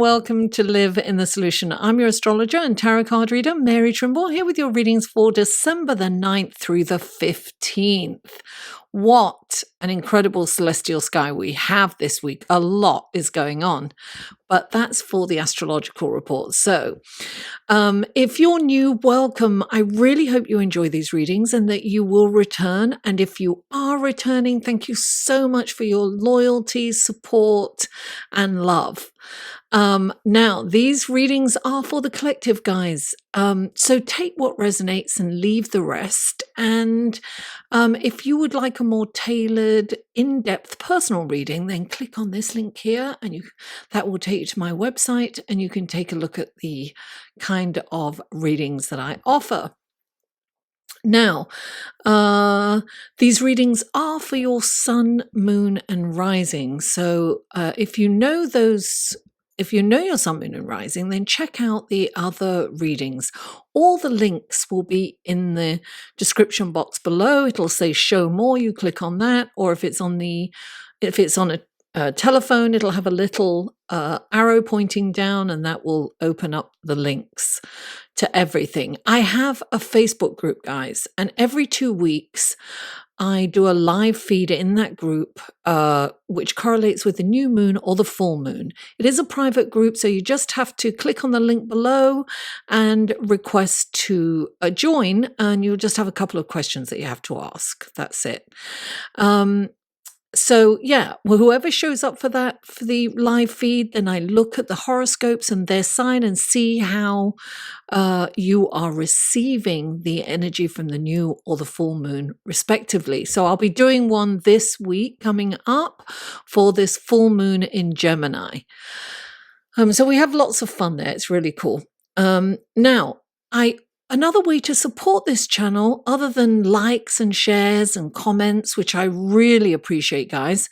welcome to Live in the Solution. I'm your astrologer and tarot card reader, Mary Trimble, here with your readings for December the 9th through the 15th. What an incredible celestial sky we have this week. A lot is going on, but that's for the astrological report. So if you're new, welcome. I really hope you enjoy these readings and that you will return. And if you are returning, thank you so much for your loyalty, support, and love. Now, these readings are for the collective, guys. So take what resonates and leave the rest. And if you would like a more tailored, in-depth personal reading, then click on this link here and that will take you to my website and you can take a look at the kind of readings that I offer. Now, these readings are for your sun, moon, and rising. So if you know your sun, moon, and rising, then check out the other readings. All the links will be in the description box below. It'll say show more. You click on that, or if it's on a telephone, it'll have a little arrow pointing down, and that will open up the links to everything. I have a Facebook group, guys, and every 2 weeks I do a live feed in that group, which correlates with the new moon or the full moon. It is a private group, so you just have to click on the link below and request to join, and you'll just have a couple of questions that you have to ask. That's it. So yeah, well, whoever shows up for the live feed, then I look at the horoscopes and their sign and see how you are receiving the energy from the new or the full moon, respectively. So I'll be doing one this week coming up for this full moon in Gemini. So we have lots of fun there. It's really cool. Now, another way to support this channel, other than likes and shares and comments, which I really appreciate, guys,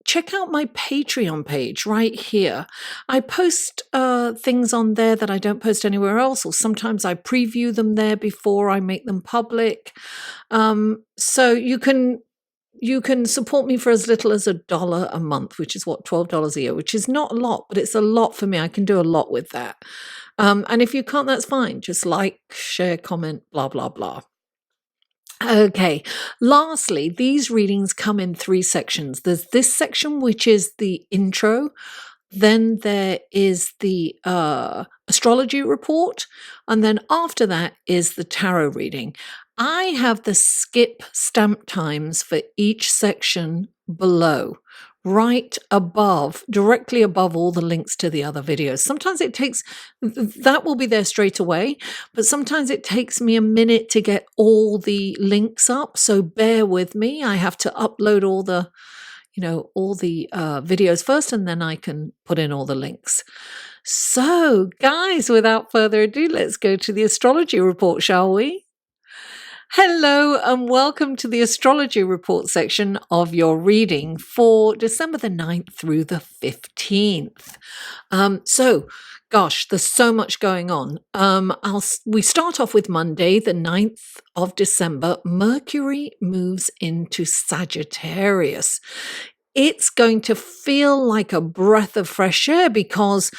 check out my Patreon page right here. I post things on there that I don't post anywhere else, or sometimes I preview them there before I make them public. So you can support me for as little as $1 a month, which is what, $12 a year, which is not a lot, but it's a lot for me. I can do a lot with that. And if you can't, that's fine. Just like, share, comment, blah, blah, blah. Okay. Lastly, these readings come in 3 sections. There's this section, which is the intro. Then there is the astrology report. And then after that is the tarot reading. I have the skip stamp times for each section below, right above, directly above all the links to the other videos. Sometimes it takes, that will be there straight away, but sometimes it takes me a minute to get all the links up. So bear with me. I have to upload all the videos first, and then I can put in all the links. So guys, without further ado, let's go to the astrology report, shall we? Hello and welcome to the astrology report section of your reading for December the 9th through the 15th. So gosh, there's so much going on. We start off with Monday, the 9th of December. Mercury moves into Sagittarius. It's going to feel like a breath of fresh air because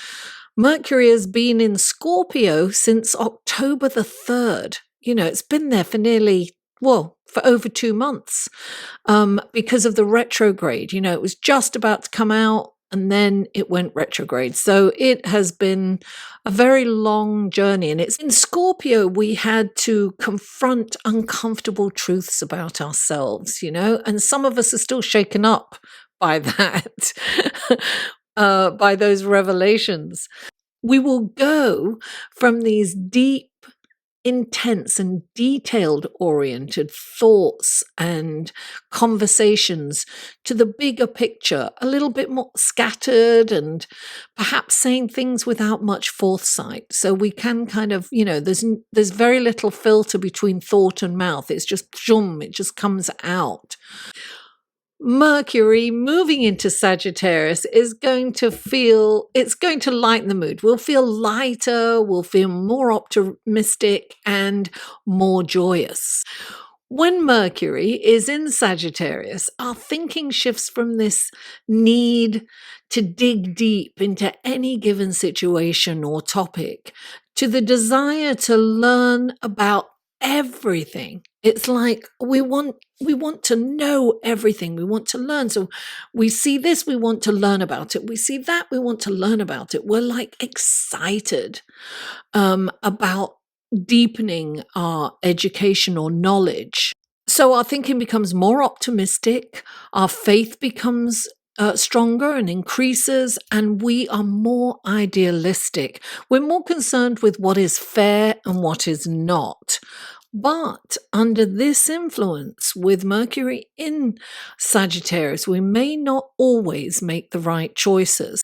Mercury has been in Scorpio since October the 3rd. You know, it's been there for for over 2 months because of the retrograde. You know, it was just about to come out and then it went retrograde. So it has been a very long journey. And it's in Scorpio, we had to confront uncomfortable truths about ourselves, you know, and some of us are still shaken up by that, by those revelations. We will go from these deep, intense and detailed oriented thoughts and conversations to the bigger picture, a little bit more scattered and perhaps saying things without much foresight. So we can kind of, you know, there's very little filter between thought and mouth. It's just zoom, it just comes out. Mercury moving into Sagittarius is going to lighten the mood. We'll feel lighter, we'll feel more optimistic and more joyous. When Mercury is in Sagittarius, our thinking shifts from this need to dig deep into any given situation or topic to the desire to learn about everything. It's like we want to know everything. We want to learn. So we see this, we want to learn about it. We see that, we want to learn about it. We're like excited about deepening our education or knowledge. So our thinking becomes more optimistic, our faith becomes stronger and increases, and we are more idealistic. We're more concerned with what is fair and what is not. But under this influence, with Mercury in Sagittarius, we may not always make the right choices.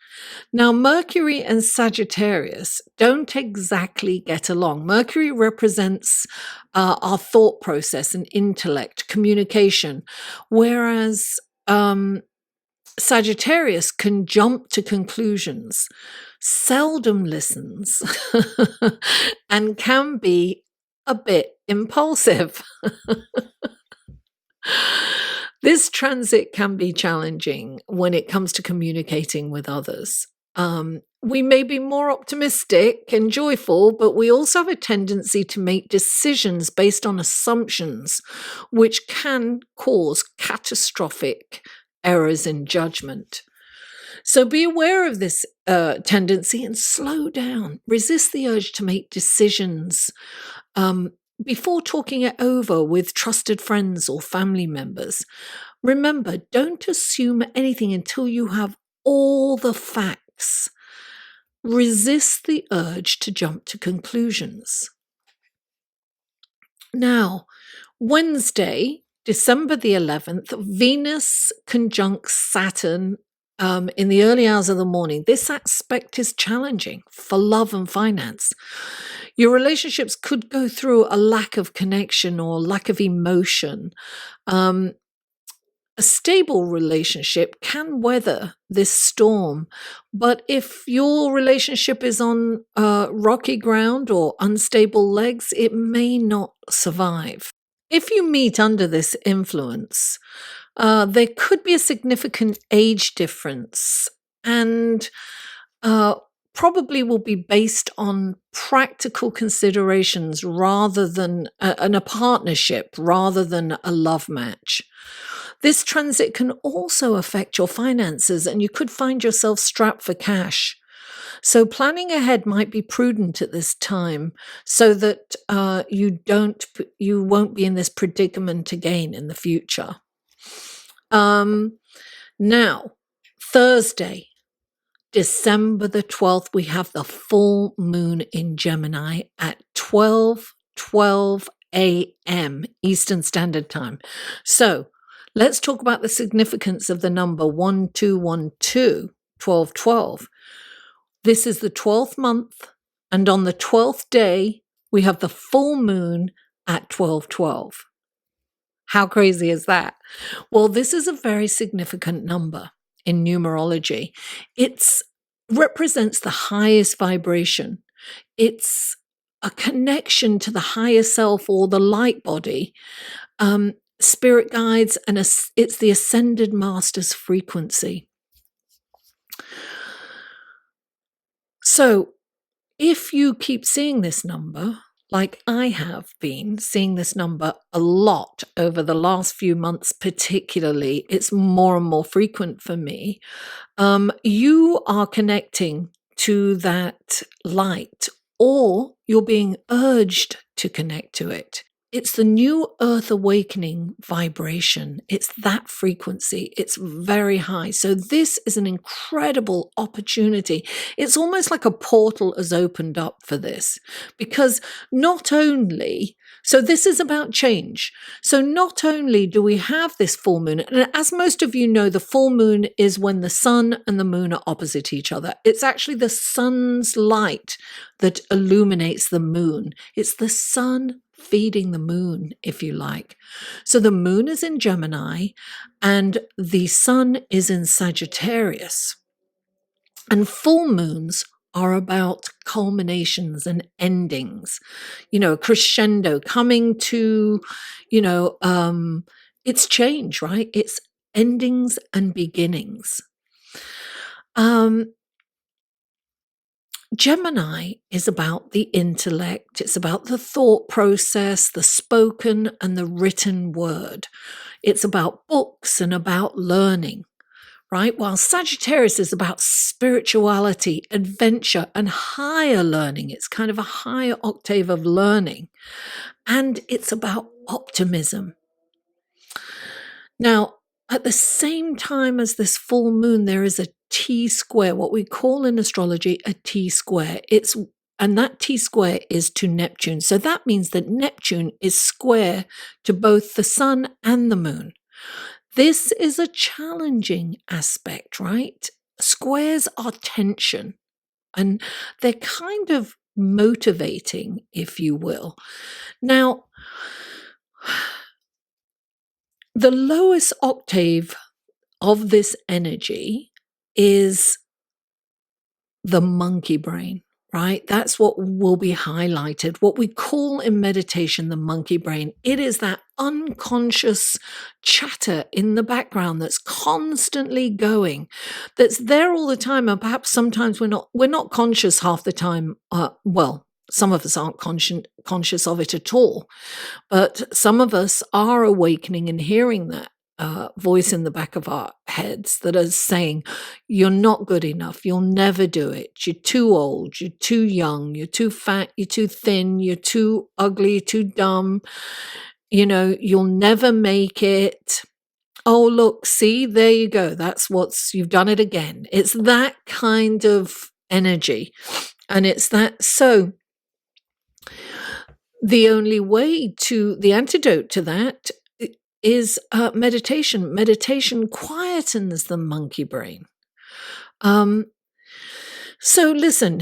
Now, Mercury and Sagittarius don't exactly get along. Mercury represents our thought process and intellect, communication, whereas Sagittarius can jump to conclusions, seldom listens, and can be a bit impulsive. This transit can be challenging when it comes to communicating with others. We may be more optimistic and joyful, but we also have a tendency to make decisions based on assumptions, which can cause catastrophic errors in judgment. So be aware of this tendency and slow down. Resist the urge to make decisions before talking it over with trusted friends or family members. Remember, don't assume anything until you have all the facts. Resist the urge to jump to conclusions. Now, Wednesday, December the 11th, Venus conjuncts Saturn in the early hours of the morning. This aspect is challenging for love and finance. Your relationships could go through a lack of connection or lack of emotion. A stable relationship can weather this storm, but if your relationship is on rocky ground or unstable legs, it may not survive. If you meet under this influence, there could be a significant age difference and probably will be based on practical considerations rather than a partnership rather than a love match. This transit can also affect your finances and you could find yourself strapped for cash. So planning ahead might be prudent at this time so that you won't be in this predicament again in the future. Now, Thursday, December the 12th, we have the full moon in Gemini at 12:12 a.m. Eastern Standard Time. So let's talk about the significance of the number 1212, 1212. This is the 12th month, and on the 12th day, we have the full moon at 12:12. How crazy is that? Well, this is a very significant number in numerology. It represents the highest vibration. It's a connection to the higher self or the light body, spirit guides, and it's the ascended master's frequency. So if you keep seeing this number, like I have been seeing this number a lot over the last few months, particularly, it's more and more frequent for me. You are connecting to that light, or you're being urged to connect to it. It's the new earth awakening vibration. It's that frequency. It's very high. So this is an incredible opportunity. It's almost like a portal has opened up for this, because so this is about change. So not only do we have this full moon, and as most of you know, the full moon is when the sun and the moon are opposite each other. It's actually the sun's light that illuminates the moon. It's the sun feeding the moon, if you like. So the moon is in Gemini and the sun is in Sagittarius. And full moons are about culminations and endings, crescendo coming to, it's change, right? It's endings and beginnings. Gemini is about the intellect. It's about the thought process, the spoken and the written word. It's about books and about learning, right? While Sagittarius is about spirituality, adventure, and higher learning. It's kind of a higher octave of learning. And it's about optimism. Now, at the same time as this full moon, there is a T-square, what we call in astrology a T-square. And that T-square is to Neptune. So that means that Neptune is square to both the sun and the moon. This is a challenging aspect, right? Squares are tension, and they're kind of motivating, if you will. Now, the lowest octave of this energy is the monkey brain, right? That's what will be highlighted, what we call in meditation the monkey brain. It is that unconscious chatter in the background that's constantly going, that's there all the time, and perhaps sometimes we're not conscious half the time. Some of us aren't conscious of it at all, but some of us are awakening and hearing that voice in the back of our heads that is saying, you're not good enough, you'll never do it, you're too old, you're too young, you're too fat, you're too thin, you're too ugly, you're too dumb, you'll never make it. Oh, look, see, there you go. You've done it again. It's that kind of energy. And it's that. So the antidote to that is meditation. Meditation quietens the monkey brain. So listen,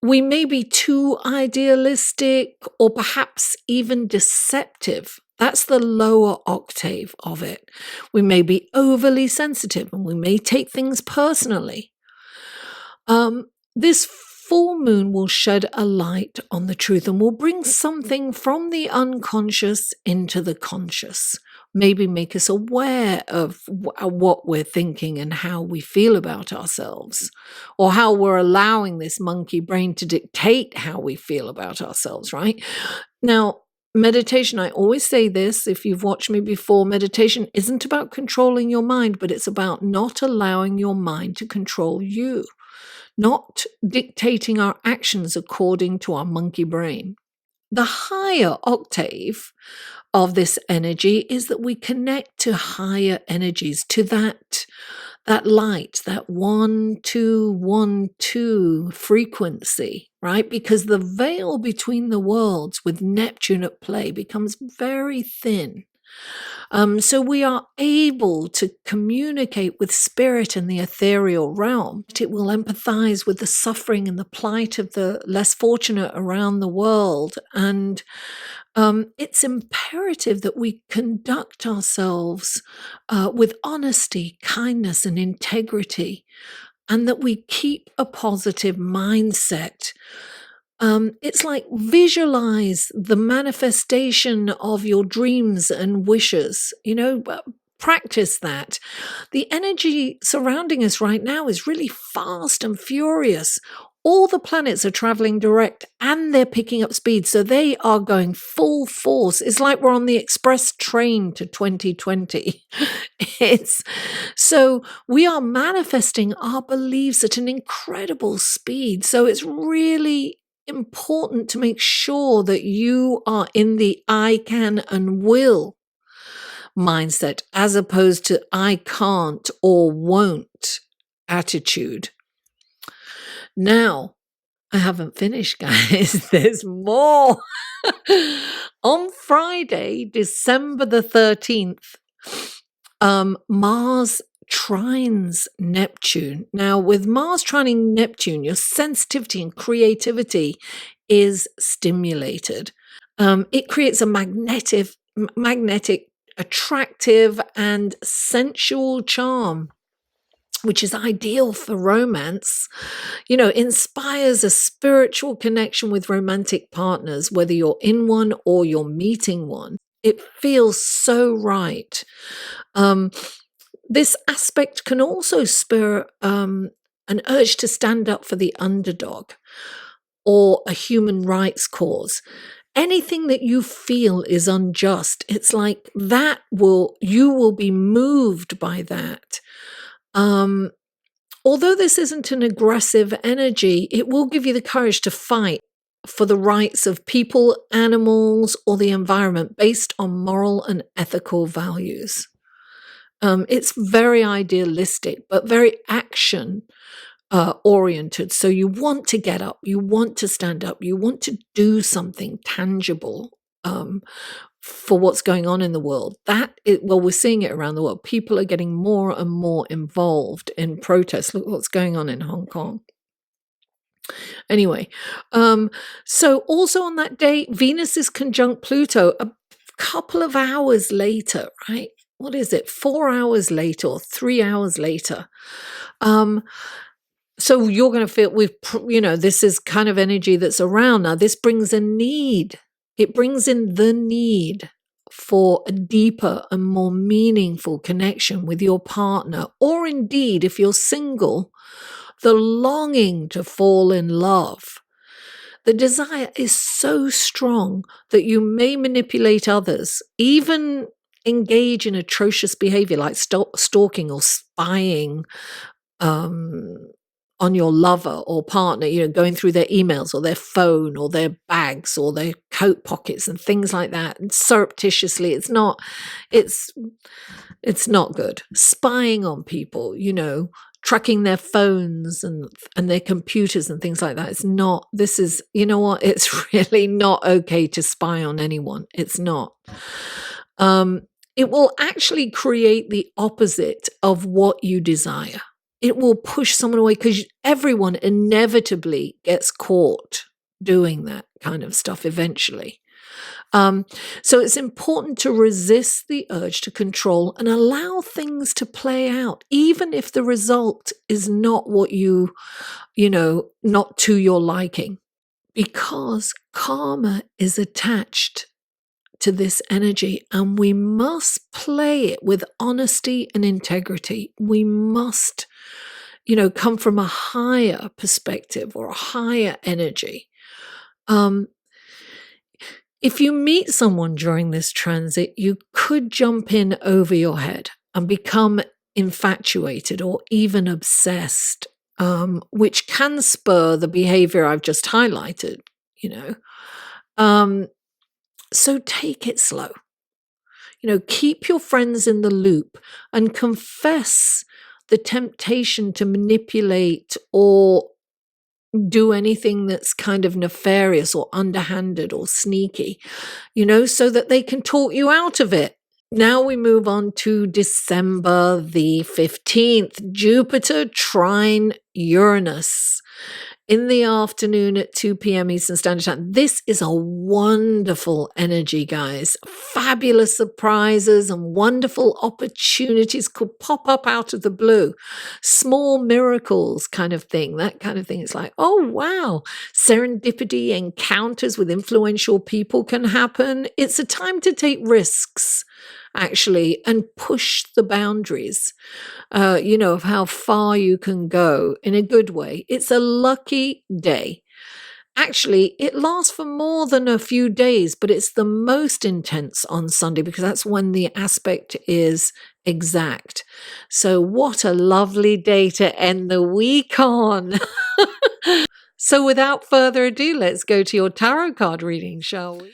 we may be too idealistic or perhaps even deceptive. That's the lower octave of it. We may be overly sensitive and we may take things personally. This full moon will shed a light on the truth and will bring something from the unconscious into the conscious. Maybe make us aware of what we're thinking and how we feel about ourselves, or how we're allowing this monkey brain to dictate how we feel about ourselves, right? Now, meditation, I always say this, if you've watched me before, meditation isn't about controlling your mind, but it's about not allowing your mind to control you, not dictating our actions according to our monkey brain. The higher octave of this energy is that we connect to higher energies, to that light, that 1-2-1-2 frequency, right? Because the veil between the worlds with Neptune at play becomes very thin. So we are able to communicate with spirit in the ethereal realm. It will empathize with the suffering and the plight of the less fortunate around the world. And it's imperative that we conduct ourselves with honesty, kindness, and integrity, and that we keep a positive mindset. It's like visualize the manifestation of your dreams and wishes, practice that. The energy surrounding us right now is really fast and furious. All the planets are traveling direct and they're picking up speed. So they are going full force. It's like we're on the express train to 2020. So we are manifesting our beliefs at an incredible speed. So it's really important to make sure that you are in the I can and will mindset as opposed to I can't or won't attitude. Now, I haven't finished, guys. There's more. On Friday, December the 13th, Mars trines Neptune. Now, with Mars trining Neptune, your sensitivity and creativity is stimulated. It creates a magnetic, attractive, and sensual charm. which is ideal for romance, you know, inspires a spiritual connection with romantic partners, whether you're in one or you're meeting one. It feels so right. This aspect can also spur an urge to stand up for the underdog or a human rights cause. Anything that you feel is unjust, it's like you will be moved by that. Although this isn't an aggressive energy, it will give you the courage to fight for the rights of people, animals, or the environment based on moral and ethical values. It's very idealistic, but very action oriented. So you want to get up, you want to stand up, you want to do something tangible for what's going on in the world. We're seeing it around the world. People are getting more and more involved in protests. Look what's going on in Hong Kong. Anyway, so also on that day, Venus is conjunct Pluto a couple of hours later, right? What is it? 4 hours later or 3 hours later. So you're going to feel this is kind of energy that's around now. This brings a need. It brings in the need for a deeper and more meaningful connection with your partner, or indeed, if you're single, the longing to fall in love. The desire is so strong that you may manipulate others, even engage in atrocious behavior like stalking or spying on your lover or partner, going through their emails or their phone or their bags or their coat pockets and things like that, and surreptitiously. It's not good. Spying on people, tracking their phones and their computers and things like that. It's really not okay to spy on anyone. It's not. It will actually create the opposite of what you desire. It will push someone away because everyone inevitably gets caught doing that kind of stuff eventually. So it's important to resist the urge to control and allow things to play out, even if the result is not what not to your liking, because karma is attached to this energy, and we must play it with honesty and integrity. We must, come from a higher perspective or a higher energy. If you meet someone during this transit, you could jump in over your head and become infatuated or even obsessed, which can spur the behavior I've just highlighted, So take it slow. Keep your friends in the loop and confess the temptation to manipulate or do anything that's kind of nefarious or underhanded or sneaky, so that they can talk you out of it. Now we move on to December the 15th. Jupiter trine Uranus in the afternoon at 2 p.m. Eastern Standard Time. This is a wonderful energy, guys. Fabulous surprises and wonderful opportunities could pop up out of the blue. Small miracles kind of thing, that kind of thing. It's like, oh, wow. Serendipity encounters with influential people can happen. It's a time to take risks, actually, and push the boundaries, of how far you can go in a good way. It's a lucky day. Actually, it lasts for more than a few days, but it's the most intense on Sunday because that's when the aspect is exact. So what a lovely day to end the week on. So without further ado, let's go to your tarot card reading, shall we?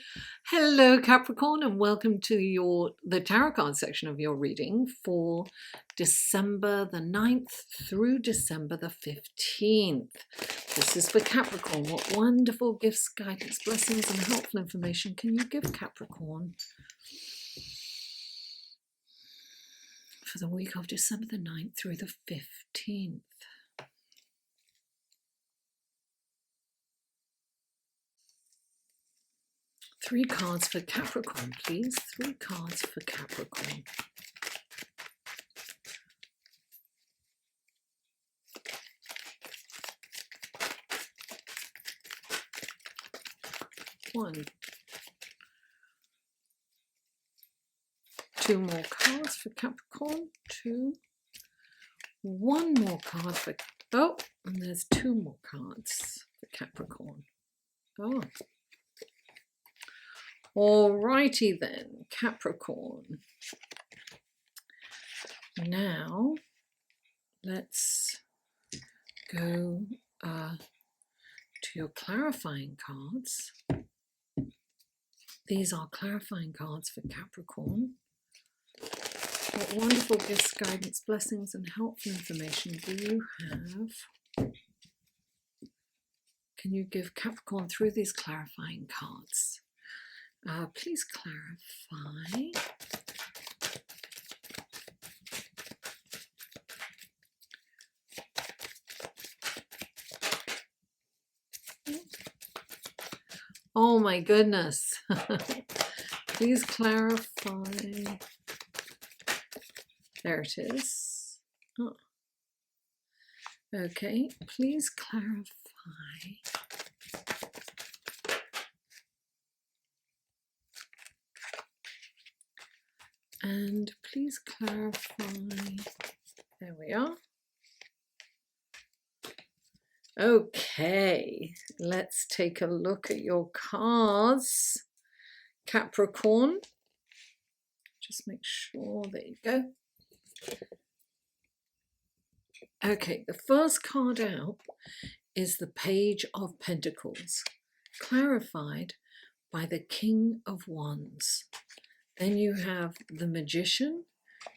Hello, Capricorn, and welcome to the tarot card section of your reading for December the 9th through December the 15th. This is for Capricorn. What wonderful gifts, guidance, blessings, and helpful information can you give Capricorn for the week of December the 9th through the 15th? Three cards for Capricorn, please. 3 cards for Capricorn. one. Two more cards for Capricorn. Two. One more card for, oh, and there's two more cards for Capricorn. Oh. Alrighty then, Capricorn. Now, let's go to your clarifying cards. These are clarifying cards for Capricorn. What wonderful gifts, guidance, blessings, and helpful information do you have? Can you give Capricorn through these clarifying cards? Please clarify. Oh my goodness. Please clarify. There it is. Oh. Okay, please clarify. And please clarify. There we are. Okay, let's take a look at your cards, Capricorn. Just make sure, there you go. Okay, the first card out is the Page of Pentacles, clarified by the King of Wands. Then you have the Magician,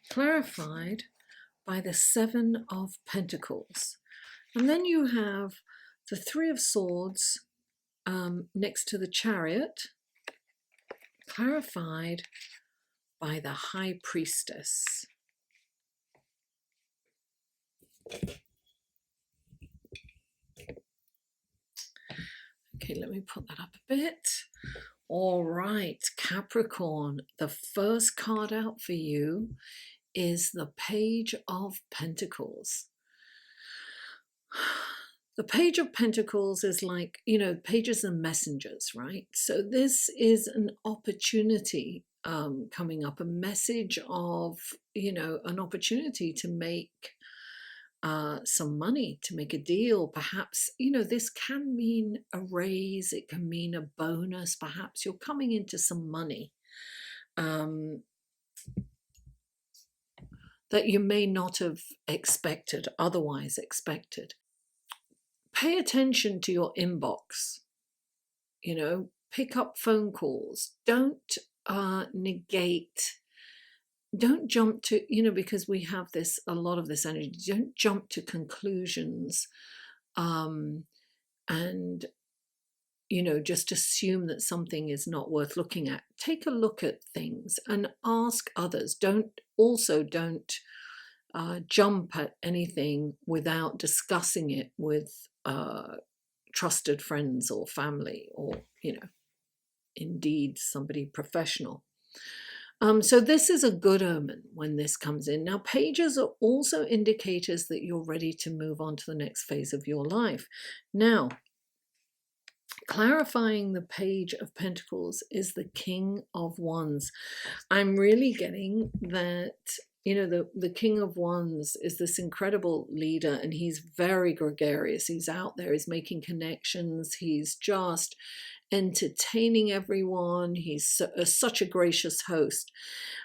clarified by the Seven of Pentacles. And then you have the Three of Swords next to the Chariot, clarified by the High Priestess. Okay, let me put that up a bit. All right, Capricorn, the first card out for you is the Page of Pentacles. The Page of Pentacles is like, you know, pages and messengers, right? So this is an opportunity coming up, a message of, you know, an opportunity to make some money, to make a deal. Perhaps, you know, this can mean a raise, it can mean a bonus, perhaps you're coming into some money that you may not have expected, otherwise expected. Pay attention to your inbox, you know, pick up phone calls. Don't negate, don't jump to, you know, because we have this, a lot of this energy, don't jump to conclusions and, you know, just assume that something is not worth looking at. Take a look at things and ask others. Don't jump at anything without discussing it with trusted friends or family, or, you know, indeed somebody professional. So this is a good omen when this comes in. Now, pages are also indicators that you're ready to move on to the next phase of your life. Now, clarifying the Page of Pentacles is the King of Wands. I'm really getting that, you know, the King of Wands is this incredible leader, and he's very gregarious. He's out there, he's making connections, he's just entertaining everyone. He's such a gracious host.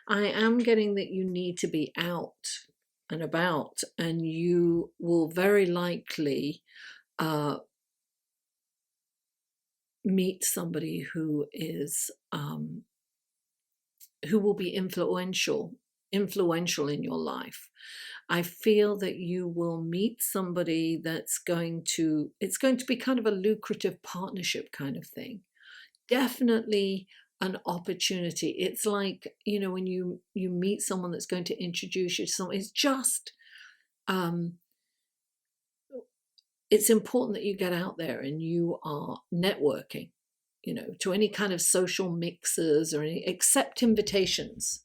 I am getting that you need to be out and about, and you will very likely meet somebody who is who will be influential in your life. I feel that you will meet somebody that's it's going to be kind of a lucrative partnership kind of thing. Definitely an opportunity. It's like, you know, when you meet someone that's going to introduce you to someone, it's just it's important that you get out there and you are networking, you know, to any kind of social mixers or accept invitations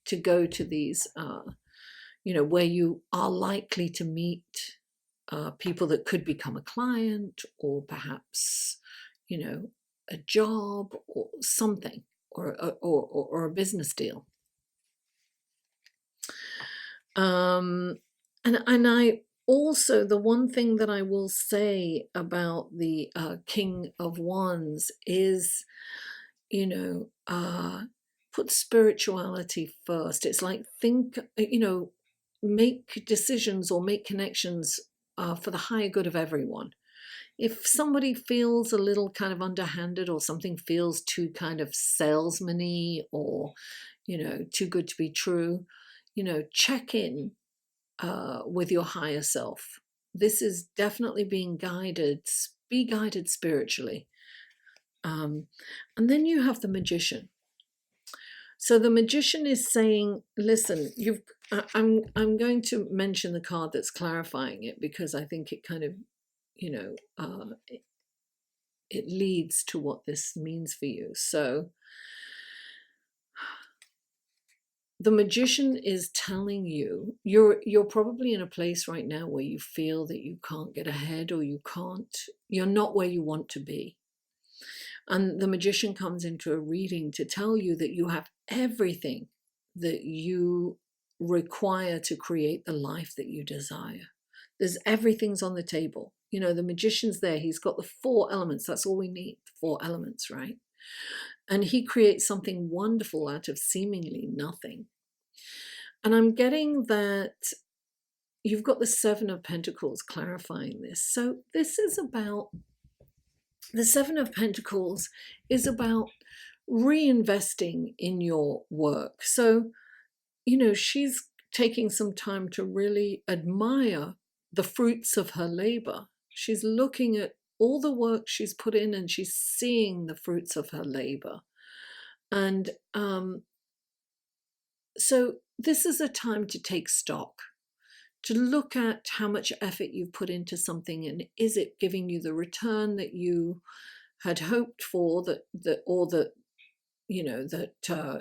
to go to these you know, where you are likely to meet people that could become a client, or perhaps, you know, a job or something, or a business deal. And I also, the one thing that I will say about the King of Wands is, put spirituality first. It's like make decisions or make connections for the higher good of everyone. If somebody feels a little kind of underhanded, or something feels too kind of salesman-y, or too good to be true, check in with your higher self. This is definitely being guided. Be guided spiritually. And then you have the Magician. So the Magician is saying, listen, I'm going to mention the card that's clarifying it, because I think it kind of, it leads to what this means for you. So the Magician is telling you, you're probably in a place right now where you feel that you can't get ahead, or you're not where you want to be. And the Magician comes into a reading to tell you that you have everything that you require to create the life that you desire. Everything's on the table. The Magician's there. He's got the 4 elements. That's all we need, 4 elements, right? And he creates something wonderful out of seemingly nothing. And I'm getting that you've got the 7 of Pentacles clarifying this. So this is about, the 7 of Pentacles is about reinvesting in your work. So, she's taking some time to really admire the fruits of her labor. She's looking at all the work she's put in, and she's seeing the fruits of her labor. And so this is a time to take stock, to look at how much effort you've put into something, and is it giving you the return that you had hoped for, that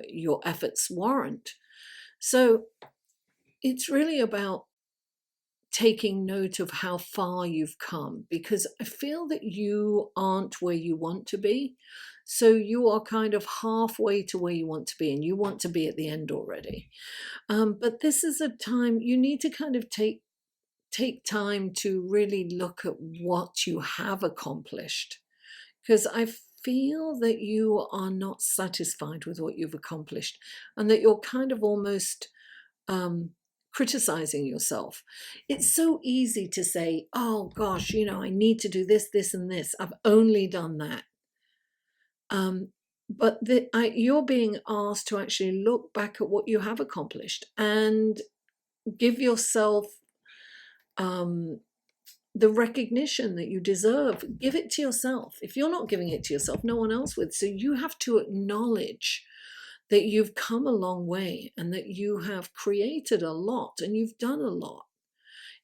your efforts warrant. So it's really about taking note of how far you've come, because I feel that you aren't where you want to be. So you are kind of halfway to where you want to be, and you want to be at the end already. But this is a time you need to kind of take time to really look at what you have accomplished, because I feel that you are not satisfied with what you've accomplished, and that you're kind of almost criticizing yourself. It's so easy to say, oh gosh, I need to do this, this, and this. I've only done that. But you're being asked to actually look back at what you have accomplished and give yourself the recognition that you deserve. Give it to yourself. If you're not giving it to yourself, no one else would. So you have to acknowledge that you've come a long way, and that you have created a lot, and you've done a lot.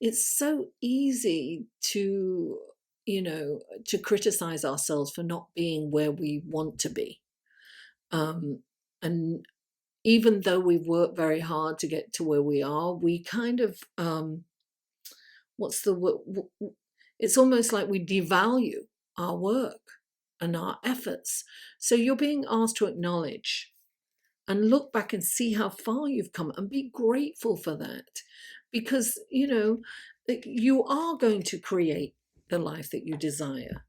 It's so easy to criticize ourselves for not being where we want to be. And even though we've worked very hard to get to where we are, we kind of, it's almost like we devalue our work and our efforts. So you're being asked to acknowledge and look back and see how far you've come, and be grateful for that, because you are going to create the life that you desire.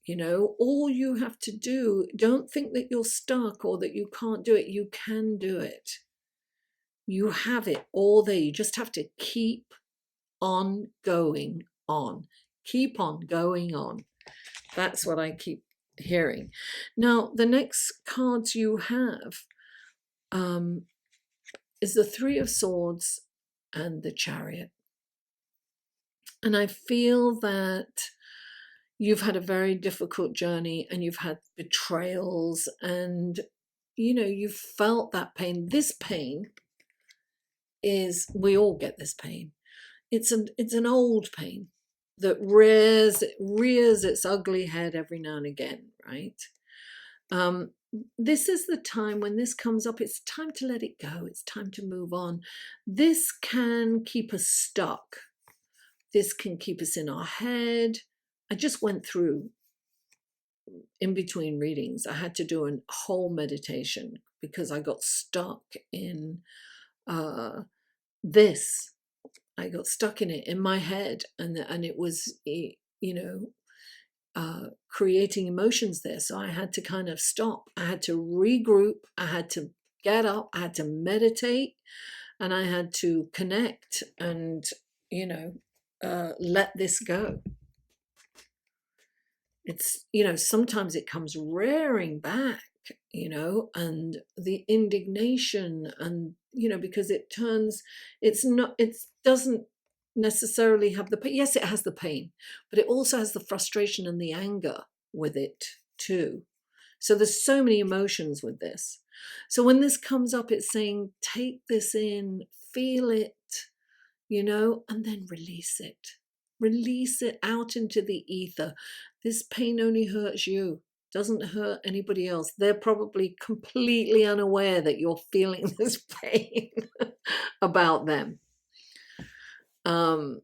All you have to do, don't think that you're stuck or that you can't do it. You can do it. You have it all there. You just have to keep on going on. Keep on going on. That's what I keep hearing. Now, the next cards you have is the 3 of Swords and the Chariot. And I feel that you've had a very difficult journey, and you've had betrayals, and you've felt that pain. This pain is, we all get this pain. It's an old pain that rears its ugly head every now and again, right? This is the time when this comes up. It's time to let it go. It's time to move on. This can keep us stuck. This can keep us in our head. I just went through in between readings, I had to do a whole meditation because I got stuck in this. I got stuck in it in my head, and it was, creating emotions there. So I had to kind of stop. I had to regroup. I had to get up. I had to meditate, and I had to connect and, let this go. It's, sometimes it comes rearing back, and the indignation, and, because it doesn't necessarily have the pain. Yes, it has the pain, but it also has the frustration and the anger with it too. So there's so many emotions with this. So when this comes up, it's saying, take this in, feel it, and then release it. Release it out into the ether. This pain only hurts you, doesn't hurt anybody else. They're probably completely unaware that you're feeling this pain about them. Or,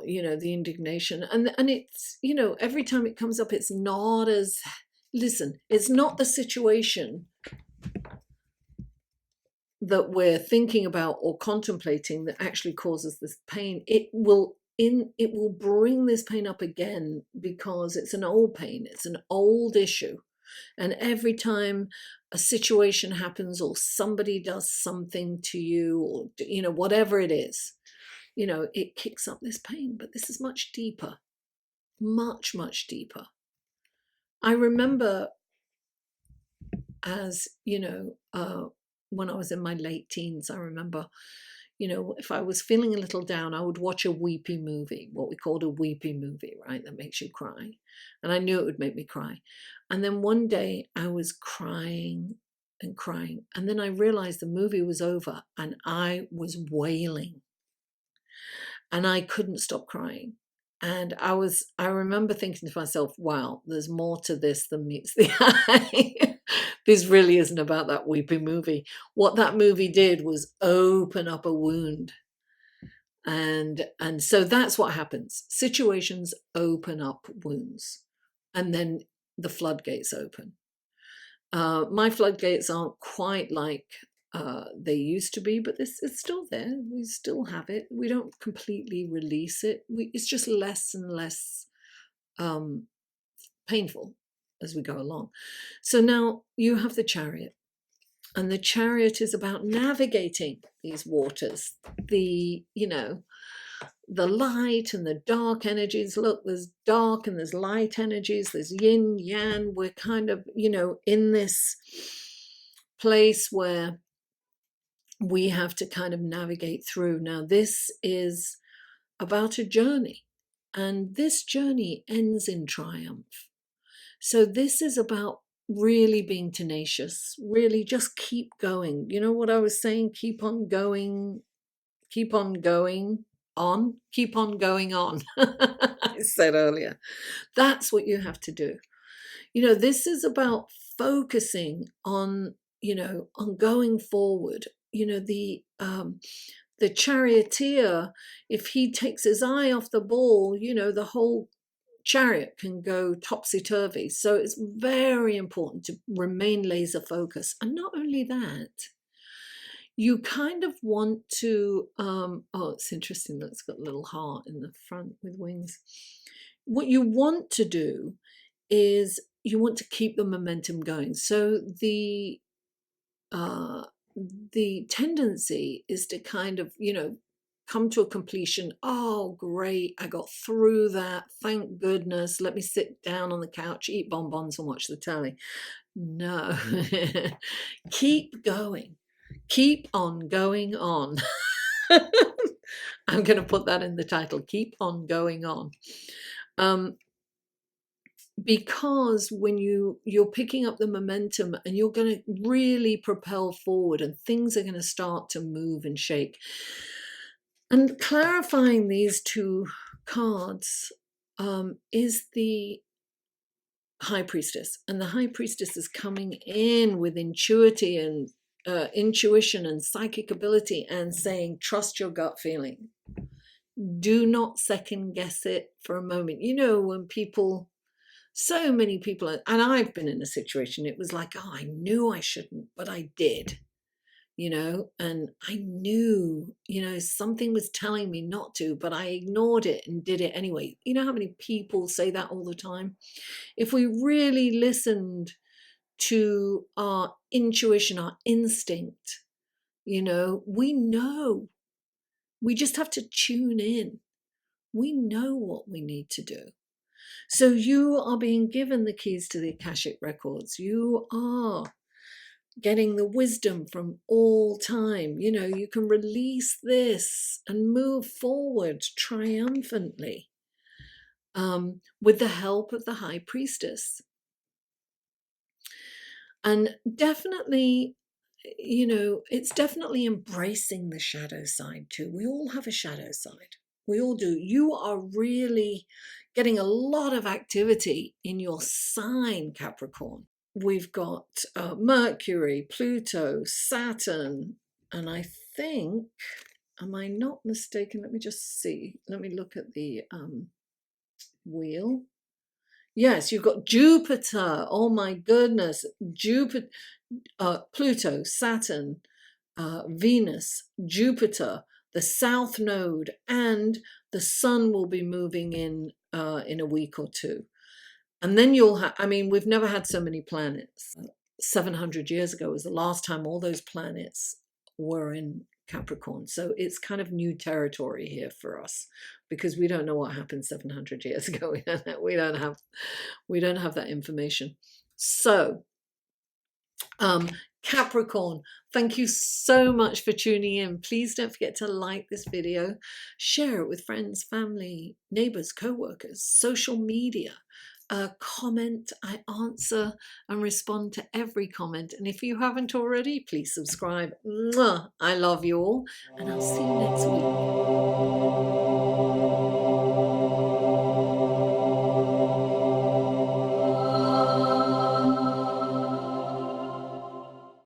the indignation. And it's, every time it comes up, it's not as, listen, it's not the situation that we're thinking about or contemplating that actually causes this pain. It will bring this pain up again because it's an old pain. It's an old issue. And every time a situation happens or somebody does something to you, or, whatever it is, it kicks up this pain. But this is much deeper, much, much deeper. I remember as, when I was in my late teens, I remember, if I was feeling a little down, I would watch a weepy movie, what we called a weepy movie, right? That makes you cry. And I knew it would make me cry. And then one day I was crying and crying. And then I realized the movie was over and I was wailing. And I couldn't stop crying. And I remember thinking to myself, wow, there's more to this than meets the eye. This really isn't about that weepy movie. What that movie did was open up a wound. And so that's what happens. Situations open up wounds. And then the floodgates open. My floodgates aren't quite like they used to be, but it's still there. We still have it. We don't completely release it. It's just less and less painful as we go along. So now you have the Chariot, and the Chariot is about navigating these waters, the light and the dark energies. Look, there's dark and there's light energies, there's yin, yang. We're kind of, in this place where we have to kind of navigate through. Now, this is about a journey, and this journey ends in triumph. So this is about really being tenacious, really just keep going. You know what I was saying? Keep on going, keep on going on, keep on going on. I said earlier, that's what you have to do. This is about focusing on, on going forward. The charioteer, if he takes his eye off the ball, the whole chariot can go topsy-turvy. So it's very important to remain laser focused. And not only that, you kind of want to, it's interesting that it's got a little heart in the front with wings. What you want to do is you want to keep the momentum going. So the tendency is to kind of, come to a completion. Oh, great, I got through that. Thank goodness. Let me sit down on the couch, eat bonbons and watch the telly. No, keep going. Keep on going on. I'm going to put that in the title, keep on going on. Because when you're picking up the momentum and you're going to really propel forward and things are going to start to move and shake. And clarifying these two cards is the High Priestess. And the High Priestess is coming in with intuition and psychic ability and saying, trust your gut feeling. Do not second guess it for a moment. You know, when people, so many people, and I've been in a situation, it was like, oh, I knew I shouldn't, but I did, you know, and I knew, you know, something was telling me not to, but I ignored it and did it anyway. You know how many people say that all the time? If we really listened to our intuition, our instinct, you know, we just have to tune in. We know what we need to do. So you are being given the keys to the Akashic records. You are getting the wisdom from all time. You know, you can release this and move forward triumphantly with the help of the High Priestess. And definitely, you know, it's definitely embracing the shadow side too. We all have a shadow side. We all do. You are really getting a lot of activity in your sign, Capricorn. We've got Mercury, Pluto, Saturn, and I think, am I not mistaken? Let me just see. Let me look at the wheel. Yes, you've got Jupiter. Oh my goodness. Jupiter, Pluto, Saturn, Venus, Jupiter, the South Node, and the Sun will be moving in a week or two. And then you'll have, I mean, we've never had so many planets. 700 years ago was the last time all those planets were in Capricorn. So it's kind of new territory here for us because we don't know what happened 700 years ago. We don't have that information. So Capricorn, thank you so much for tuning in. Please don't forget to like this video, share it with friends, family, neighbors, co-workers, social media. Comment. I answer and respond to every comment. And if you haven't already, please subscribe. Mwah! I love you all, and I'll see you next week.